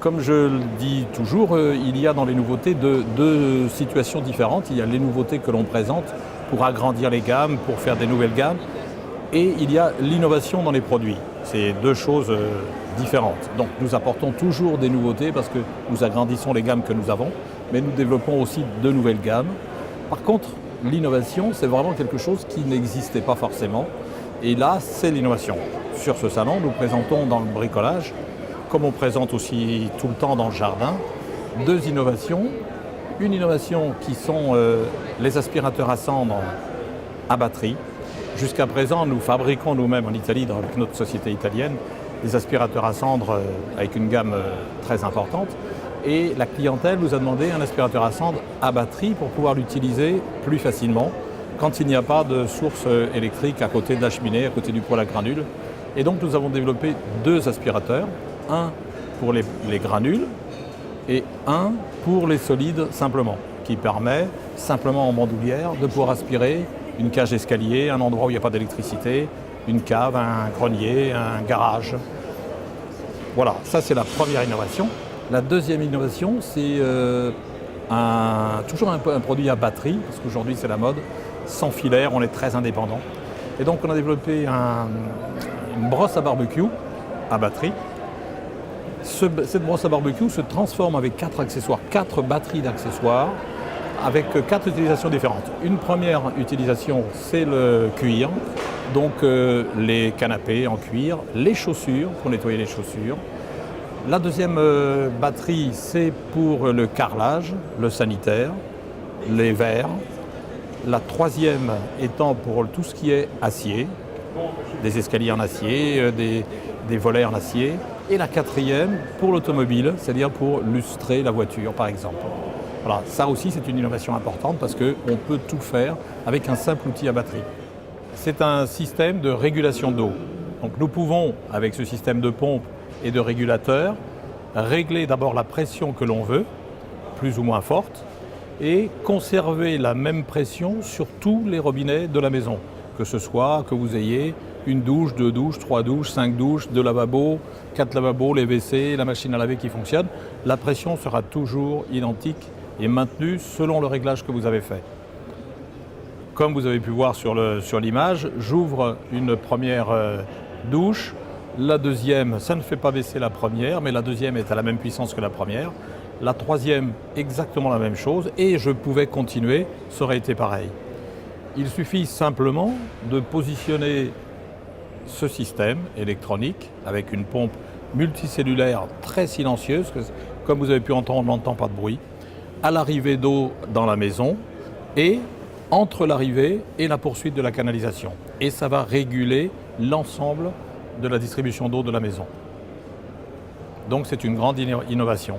Comme je le dis toujours, il y a dans les nouveautés deux situations différentes. Il y a les nouveautés que l'on présente pour agrandir les gammes, pour faire des nouvelles gammes, et il y a l'innovation dans les produits. C'est deux choses différentes. Donc nous apportons toujours des nouveautés parce que nous agrandissons les gammes que nous avons, mais nous développons aussi de nouvelles gammes. Par contre, l'innovation, c'est vraiment quelque chose qui n'existait pas forcément. Et là, c'est l'innovation. Sur ce salon, nous présentons dans le bricolage, comme on présente aussi tout le temps dans le jardin, deux innovations. Une innovation qui sont les aspirateurs à cendres à batterie. Jusqu'à présent, nous fabriquons nous-mêmes en Italie, avec notre société italienne, des aspirateurs à cendres avec une gamme très importante. Et la clientèle nous a demandé un aspirateur à cendres à batterie pour pouvoir l'utiliser plus facilement quand il n'y a pas de source électrique à côté de la cheminée, à côté du poêle à granules. Et donc nous avons développé deux aspirateurs, un pour les granules et un pour les solides simplement, qui permet simplement en bandoulière de pouvoir aspirer une cage d'escalier, un endroit où il n'y a pas d'électricité, une cave, un grenier, un garage. Voilà, ça c'est la première innovation. La deuxième innovation, c'est toujours un produit à batterie, parce qu'aujourd'hui c'est la mode, sans filaire, on est très indépendant. Et donc on a développé une brosse à barbecue à batterie. Cette brosse à barbecue se transforme avec 4 accessoires, 4 batteries d'accessoires, avec 4 utilisations différentes. Une première utilisation, c'est le cuir, donc les canapés en cuir, les chaussures, pour nettoyer les chaussures. La deuxième batterie, c'est pour le carrelage, le sanitaire, les verres. La troisième étant pour tout ce qui est acier, des escaliers en acier, des volets en acier. Et la quatrième pour l'automobile, c'est-à-dire pour lustrer la voiture par exemple. Voilà, ça aussi c'est une innovation importante parce qu'on peut tout faire avec un simple outil à batterie. C'est un système de régulation d'eau. Donc nous pouvons, avec ce système de pompe et de régulateur, régler d'abord la pression que l'on veut, plus ou moins forte, et conserver la même pression sur tous les robinets de la maison. Que ce soit que vous ayez une douche, 2 douches, 3 douches, 5 douches, 2 lavabos, 4 lavabos, les WC, la machine à laver qui fonctionne, la pression sera toujours identique et maintenue selon le réglage que vous avez fait. Comme vous avez pu voir sur l'image, j'ouvre une première douche. La deuxième, ça ne fait pas baisser la première, mais la deuxième est à la même puissance que la première. La troisième, exactement la même chose, et je pouvais continuer, ça aurait été pareil. Il suffit simplement de positionner ce système électronique avec une pompe multicellulaire très silencieuse, que, comme vous avez pu entendre, on n'entend pas de bruit, à l'arrivée d'eau dans la maison et entre l'arrivée et la poursuite de la canalisation. Et ça va réguler l'ensemble de la distribution d'eau de la maison. Donc c'est une grande innovation.